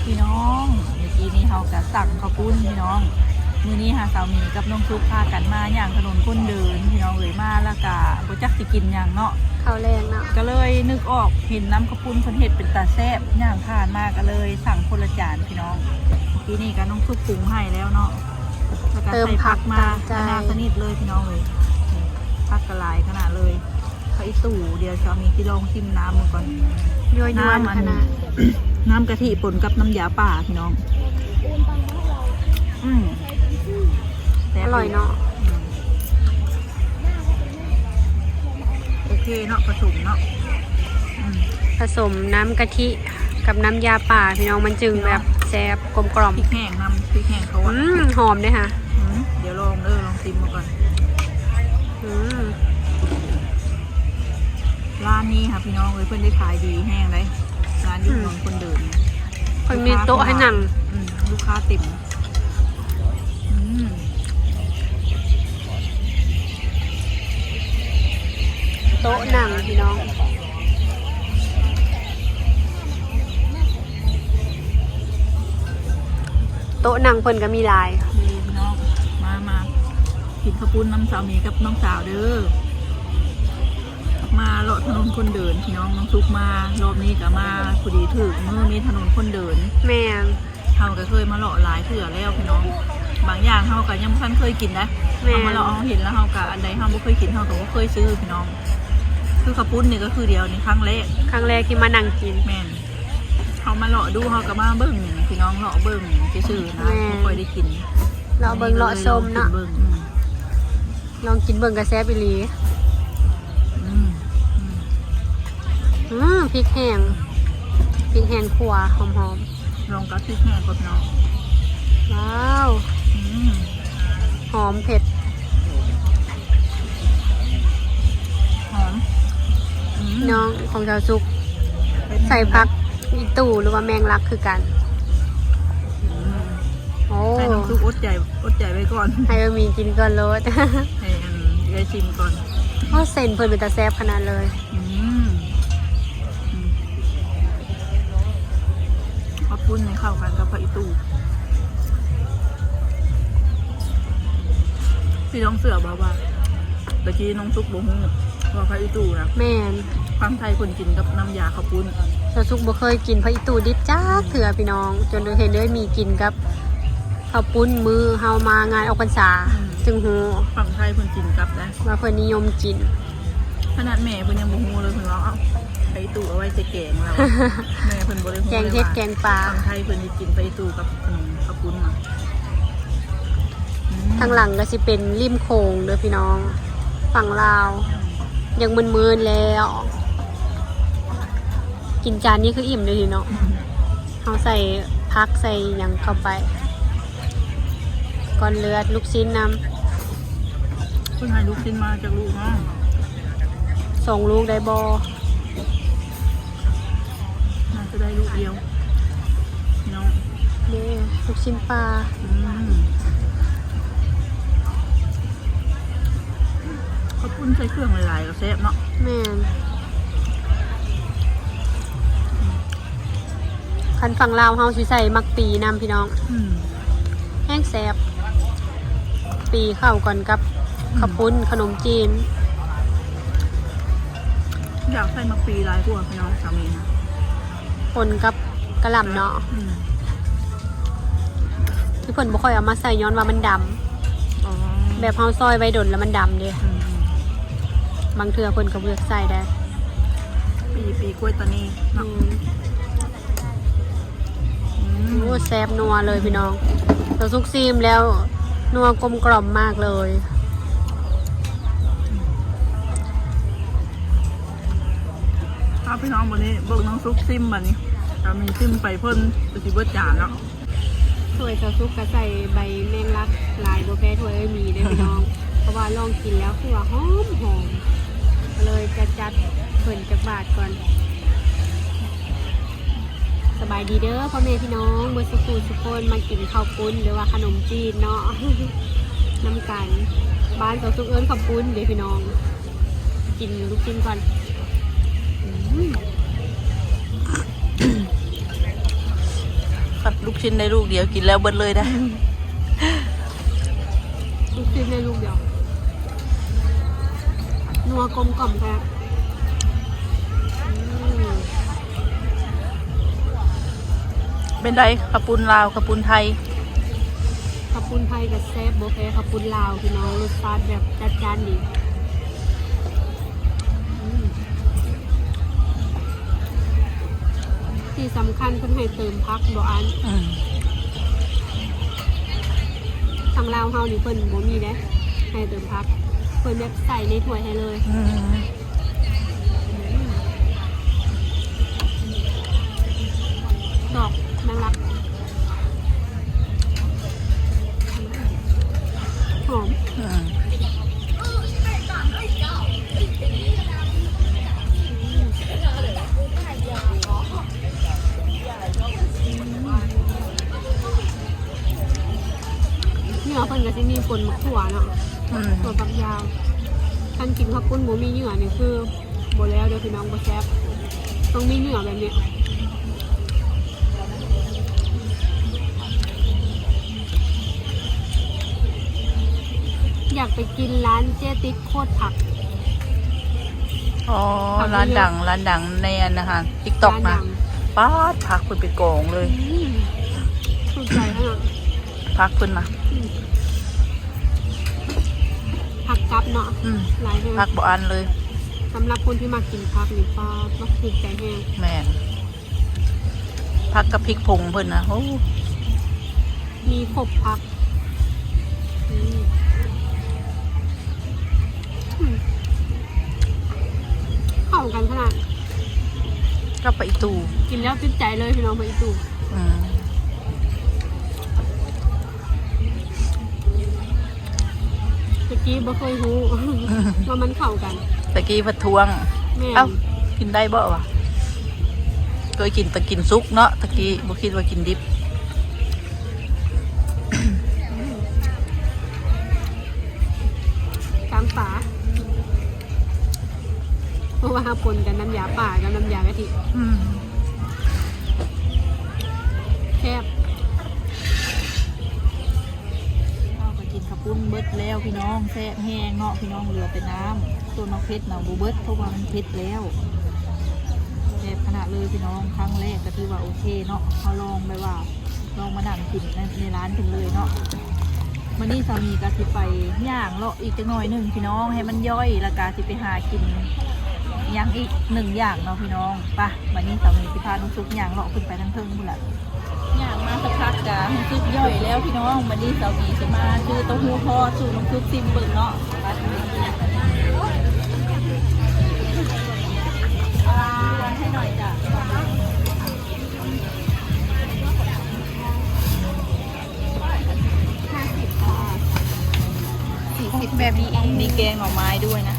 พี่น้องเมื่อกี้นี้เฮากะสั่งข้าวปุ้นพี่น้องมื้อนี้หาสาวมีกับน้องซุกพากันมาอย่างถนนคนเดินพี่น้องเอ๋ยมาแล้วก็บ่จักสิกินหยังเนาะ ข้าวแรงเนาะ ก็เลยนึกออกเห็นน้ำข้าวปุ้นเพิ่นเฮ็ดเป็นตาแซ่บย่างผ่านมาก็เลยสั่งคนละจานพี่น้องเมื่อกี้นี้ก็น้องซุกปรุงให้แล้วเนาะแล้วก็ใส่ผักมาขนาดสนิทเลยพี่น้องเอ๋ยผักกระหลายขนาดเลยไข่ตู่เดี๋ยวจะมีที่ลองชิมน้ำมันก่อน ยั่วยวนขนาด น้ำกะทิป่นกับน้ำยาป่าพี่น้องแซ่บ อร่อยเนาะ โอเคเนาะผสมเนาะ ผสมน้ำกะทิกับน้ำยาป่าพี่น้องมันจึงแบบแซ่บกลมกล่อม พริกแห้งน้ำพริกแห้งเขาอะ หอมด้วยค่ะ เดี๋ยวลองลองชิมมาก่อน ร้านนี้ค่ะพี่น้องเลยเพื่อนได้ขายดีแห้งเลยร้านอยู่ถนนคนเดิน คนมีโต๊ะให้นั่ง ลูกค้าติ่มโต๊ะนั่งพี่น้องโต๊ะนั่งเพิ่นก็มีหลาย ดีพี่น้องมากินข้าวปุ้นน้ำสาวมีกับน้องสาวเด้อมาเลาะถนนคนเดินพี่น้องน้องซุกมารอบนี้ก็มาพอดีถึงเมื่อมีถนนคนเดิน แม่ง เขาก็เคยมาเลาะหลายเถื่อแล้วพี่น้องบางอย่างเขาก็ยังไม่เคยกินนะเขามาเลาะเห็นแล้วเขาก็อันใดเขาไม่เคยกินเขาก็ไม่เคยซื้อพี่น้องคือข้าวปุ้นนี่ก็คือเดียวนี่ครั้งแรก ครั้งแรกที่มานั่งกิน แม่นเขามาเลาะดูเขาก็มาเบิ้งพี่น้องเลาะเบิ้งซื่อๆนะไม่ค่อยได้กิน เราเบิ่งเลาะส้มเนาะ เบิ้ง ลองกินเบิ่งกระแซบอีหลีพริกแห้งขั่วหอม ลองกับพริกแห้งกับน้อง ๆว้าวหอมเผ็ด หอม น้องของชาวซุกใส่พักอีตู่หรือว่าแมงลักคือกันโอ้ ให้น้องซุกอดใจไว้ก่อน ให้บะหมี่กินก่อนรส ให้ได้ชิมก่อน โอ้เส้นเพิ่นเป็นตาแซ่บขนาดเลย ข้าวปุ้นในเข้ากันกับผักอีตูพี่น้องเสือบอกว่าตะกี้น้องซุกบอกว่าผักอีตูนะ แม่น ฟังไทยคนกินกับน้ำยาข้าวปุ้น ชาวซุกบ่เคยกินผักอีตู่ดิบจ้าเถื่อพี่น้อง จนเห็นเลยมีกินกับข้าวปุ้นมือเฮามางานออกพรรษาจึงฮู้ ฟังไทยคนกินกับนะ ว่าเพิ่นนิยมกิน ขนาดแม่เพิ่นยังบ่ฮู้เลยเพิ่นว่าเอ้าผักอีตูเอาไว้ใส่แกงเราแม่เพิ่นบ่ได้ฮู้ แกง เลย เฮ็ด ว่า แกงปลา ฟังไทยเพิ่นสิกินผักอีตูกับขนมข้าวปุ้นมา ทางหลังก็สิเป็นริมโขงเด้อพี่น้องฝั่งลาว ยังมึนๆแล้ว กินจานนี้คืออิ่มเลยทีเนาะเขาใส่พักใส่หยังเข้าไปก่อนเลือดลูกชิ้นน เพิ่นให้ลูกชิ้นมาจากลูกเนาะ ำส่งลูกได้บอ น่าจะได้ลูกเดียวพี่น้อง เด้ลูกชิ้นปลา ข้าวปุ้นใส่เครื่องหลายๆก็แซ่บเนาะ แม่นคันฝั่งลาวเฮาสิใส่มักปีนำพี่น้อง แห้งแซ่บปีเข้าก่อนกับข้าวปุ้นขนมจีน อยากใส่มะปีหลายกว่าพี่น้องสามีนะ คนกับกระหล่ำเนาะที่เพิ่นบ่ค่อยเอามาใส่ย้อนว่ามันดำแบบเฮาซอยไว้ดนแล้วมันดำเด้บางเทื่อเพิ่นก็บ่เลือกใส่ได้ ปีกล้วยตานีเนาะ โอ้แซ่บนัวเลยพี่น้องเราซุกซีมแล้วนัวกลมกล่อมมากเลย ถ้าพี่น้องวันนี้เบิกน้องซุกซิมบัดนี้จะมีซิมไปเพิ่นจะสิเบิดจานเนาะ ถ้วยซอซุกก็ใส่ใบแมงลักลายบ่แพ้ถ้วยมีได้พี่น้อง เพราะว่าลองกินแล้วคือว่าหอมเลยจะจัดเพิ่นจักบาทก่อนสบายดีเด้อพ่อแม่พี่น้องเบอร์สุขุสุคนมากินข้าวปุ้นหรือว่าขนมจีนเนาะ น้ำกันบ้านซอซุกเอิ้นข้าวปุ้นเดี๋ยวพี่น้องกินลูกชิ้นก่อน ลูกชิ้นได้ลูกเดียวกินแล้วเบิดเลยได้ ลูกชิ้นในลูกเดียวนัวกลมกล่อมแท้เป็นไรขปุนลาวขปุนไทย ขอบคุณไทยกับแซ่บโบแพ้ขอบคุณลาวพี่น้องรสชาติแบบจัดจ้านดีที่สำคัญเพิ่นให้เติมพักบ่อันทางลาวเฮานี่เพิ่นบ่มีเด้ให้เติมพักเพิ่นแบบใส่ในถ้วยให้เลยดอกนางรักหอมเหงื่อเพิ่นก็สิมีผลมะขั่วเนาะถั่วฝักยาวท่านกินข้าวปุ้นบ่มีเหงื่อนี่คือบ่แล้วเด้อพี่น้องบ่แซ่บต้องมีเหงื่อแบบนี้อยากไปกินร้านเจ๊ติ๊กโคตรผักอ๋อร้านดังในอันนะคะติ๊กต็อกนะป้าดพักคุณไปโกงเลยถูกใจมากพักคุณมาผักกับเนาะหลายเลยพักบ่อันเลยสำหรับคนที่มากินผักนี่ป้าก็ถูกใจแห้งแม่นพักกับพริกผงเพิ่นนะโอ้มีครบผักเข้ากันขนาดก็ไปอีตูกินแล้วติดใจเลยพี่น้องไปอีตูตะกี้บ่เคยรู้ว่ามันเข้ากันตะกี้พัดทวงเอ้ากินได้บ่วะเคยกินแต่กินซุกเนาะตะกี้บ่คิดว่ากินดิบกลางฝาเพราะว่าปนกันน้ำยาป่ากับน้ำยากะทิแคบเราไปกินข้าวปุ้นเบิดแล้วพี่น้องแซ่บแห้งเนาะพี่น้องเหลือแต่น้ำตัวน้องเพชรเนาะบูเบิดเพราะว่ามันเพชรแล้วแซ่บขนาดเลยพี่น้องครั้งแรกก็ถือว่าโอเคเนาะเขาลองไปว่าลองมานั่งกินในร้านกันเลยเนาะวันนี้สามีก็สิไปย่างเลาะอีกจังหน่อยหนึ่งพี่น้องให้มันย่อยแล้วก็สิไปหากินย่างอีก1อย่างเนาะพี่น้องปะวันนี้สามีสิพาน้องซุกย่างเลาะขึ้นไปทั้งเทิงพุ่นละย่างมาสักพักจ้ะน้องซุกย่อยแล้วพี่น้องวันนี้สามีจะมาคือเต้าหู้ทอดสูตรน้องซุกซิมเบิ่งเนาะให้หน่อยจ้ะ40แบบนี้เองมีแกงหน่อไม้ด้วยนะ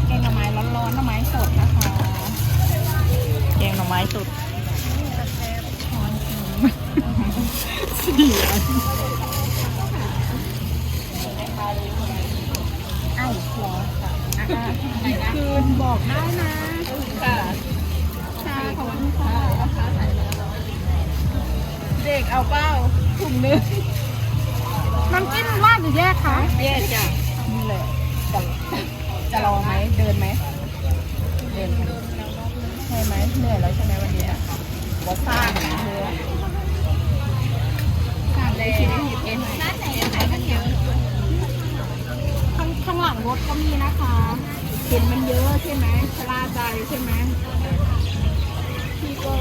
แกงหน่อไม้ร้อนๆหน่อไม้สดนะคะแกงหน่อไม้สดเสียไอ้หัวคืนบอกได้นะค่ะชาของคุณค่ะเด็กเอาเป้าถุงนึงน้ำจิ้มราดหรือแยกคะแยกจ้ะนี่เลยจะรอไหมเดินไหมเดินใช่ไหมเหนื่อยแล้วใช่ไหมวันนี้บอสร้างเลยสร้างเลยเอ็นน่าจะเอ็นไหนกันเยอะข้างหลังรถก็มีนะคะเห็นมันเยอะใช่ไหมชราใจใช่ไหมพี่ก็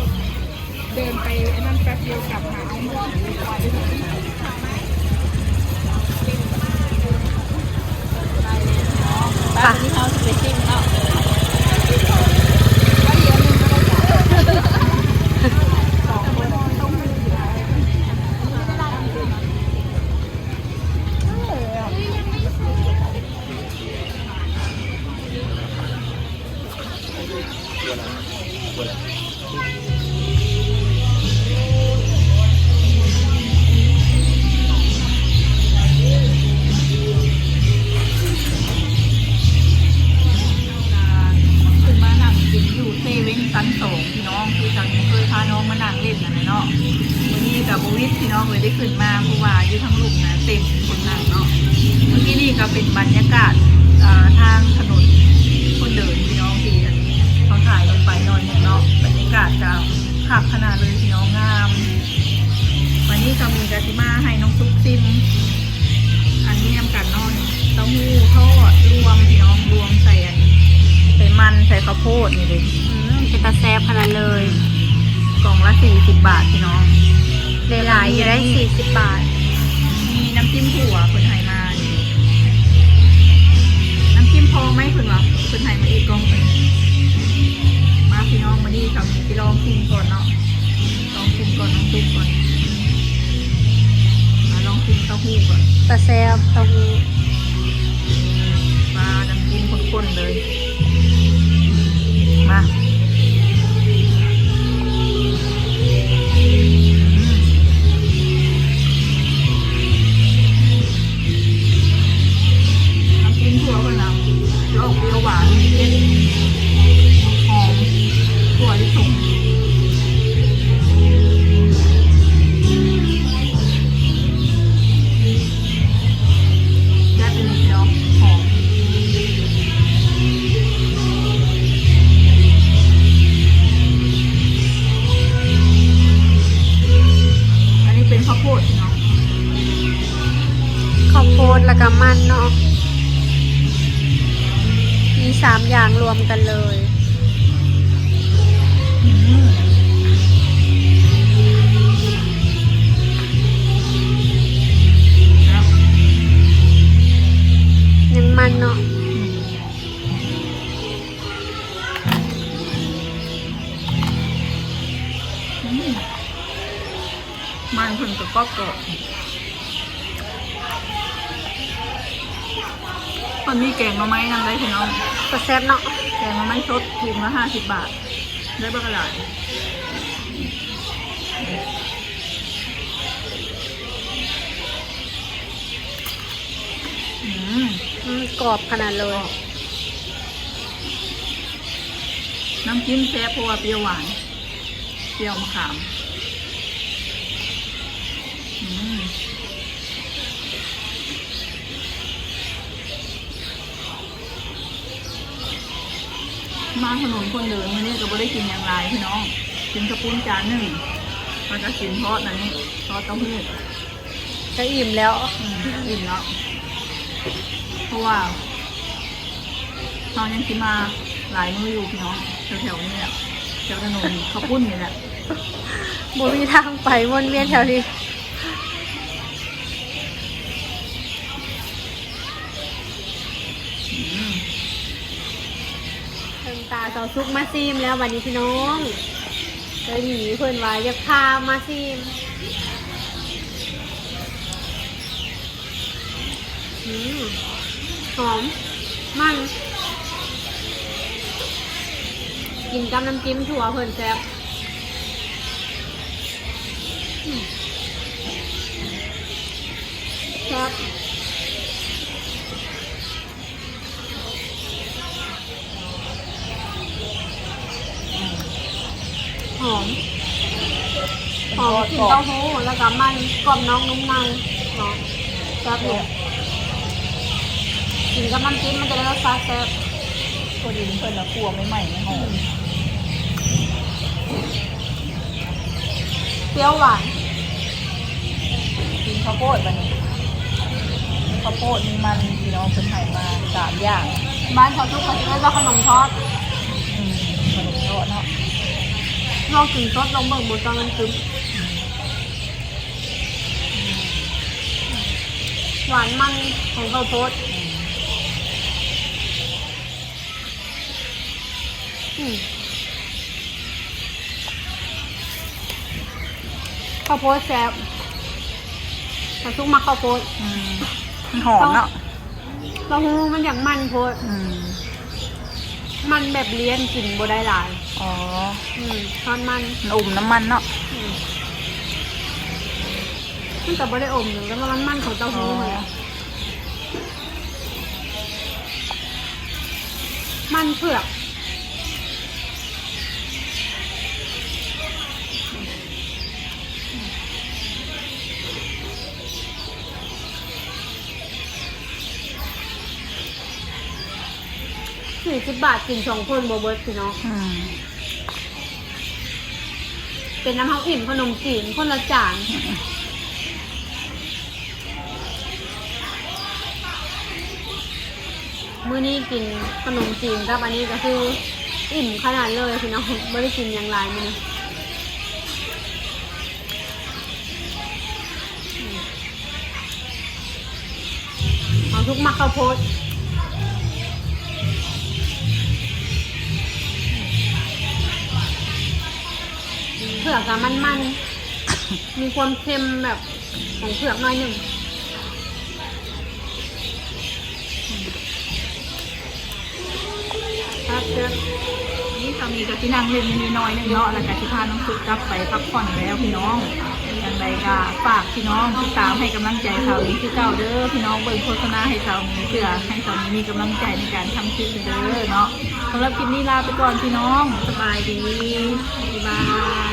เดินไปไอ้นั่นแป๊บเดียวกลับมาเอาหมดบ้านที่เขาไปซิ่งเนาะชั้น 2พี่น้องคือจังเคยพาน้องมานั่งเล่นกันเลยเนาะวันนี้กับโบ โพดนี่เลย เป็นตาแซ่บขนาดเลย กล่องละ40 บาทพี่น้อง หลายๆอยู่ได้40 บาท มีน้ำจิ้มถั่วคนไทยมานี่น้ำจิ้มพอไหมคุณวะคนไทยมาอีกกล่องหนึ่งมาพี่น้องมานี่ครับพี่ลองชิมก่อนเนาะลองชิมก่อนลองชิมก่อนมาลองชิมเต้าหู้ก่อน ตาแซ่บเต้าหู้ มาน้ำจิ้มข้นๆเลยมาน้ำจิ้มถั่วกันนะลองเปรี้ยวหวานเผ็ดหอมถั่วลิสงได้เป็นเนาะหอมอันนี้เป็นข้าวโพดเนาะ ข้าวโพดแล้วก็มันเนาะมี3อย่างรวมกันเลย อืมครับ ยังมันเนาะ มันเพิ่งกับกรอบกรอบมันมีแกงหน่อไม้นำได้พี่น้อง ตาแซ่บเนาะ แกงหน่อไม้สดถุงละ50 บาท ได้บักหลายอืม กรอบขนาดเลย น้ำจิ้มแซ่บเพราะว่าเปรี้ยวหวาน เปรี้ยวมะขามอืมมาถนนคนเดินวันนี้ก็ไม่ได้กินอย่างไรพี่น้อง กินกระปุ้นจานหนึ่งแล้วก็กินทอดอันนี้ทอดเต้าหู้ ก็อิ่มแล้ว อิ่มแล้วเพราะว่าเรายังกินมาหลายมื้ออยู่พี่น้องแถวๆนี้แหละแถวถนนข้าวปุ้นนี่แหละ บ่มีทางไปวนเวียนแถวนี้ อืม เติมตาเสาซุกมาซีมแล้ววันนี้พี่น้องเลยหนีเพื่อนว่าอยากพามาซีมหอมมันกินกับน้ำจิ้มถั่วเพื่อนแซ่บแซ่บหอมหอมกลิ่นเต้าหู้แล้วก็มันกรอบน้องนุ่มในเนาะแซ่บเลยกินกับน้ำจิ้มมันจะได้รสชาติแซ่บ ตัวดินเพิ่นละกลัวไม่ใหม่ไม่หอม เปรี้ยวหวาน กินข้าวโพดวันนี้ข้าวโพดมีมันพี่น้องเพิ่นให้มา3 อย่าง บ้านเขาทุกคนจะได้ว่าขนมทอด อืมขนมทอดเนาะ ลองกินซดลองเบิ่งหมดตอนมันซึมหวานมันของข้าวโพดข้าวโพดแซ่บแต่ทุกมาข้าวโพด อืมมันหอมเนาะ เต้าหู้มันอย่างมันโพด อืม มันแบบเลี้ยนกินบ่ได้หลาย อ๋อ ทอดมัน มันอมน้ำมันเนาะ มันกับบ่ได้อมหนึ่งแล้วมันมันของเต้าหู้เลยอะมันเผือก40 บาทกิน2 คนบ่เบิดพี่น้อง อืม เป็นน้ำเฮาอิ่มขนมจีนคนละจานมื้อนี้กินขนมจีนกับอันนี้ก็คือ อิ่มขนาดเลยพี่น้องไม่ได้กินอย่างไรมันเอาทุกมักข้าวโพดเผือกกับมันๆ มีความเค็มแบบของเผือกหน่อยหนึ่งครับเจ้า นี่ตอนนี้ก็ที่นั่งเล่นนิดน้อยนึงเนาะแล้วก็ที่พาน้องสุกกลับไปพักผ่อนแล้วพี่น้องอย่างไรก็ฝากพี่น้องติดตามให้กำลังใจสาวนี้คือเก่าเด้อพี่น้องเบิ่งโฆษณาให้สาวนี้เพื่อให้สาวนี้มีกำลังใจในการทำคลิปเด้อเนาะสำหรับคลิปนี้ลาไปก่อนพี่น้องสบายดีบ๊ายบาย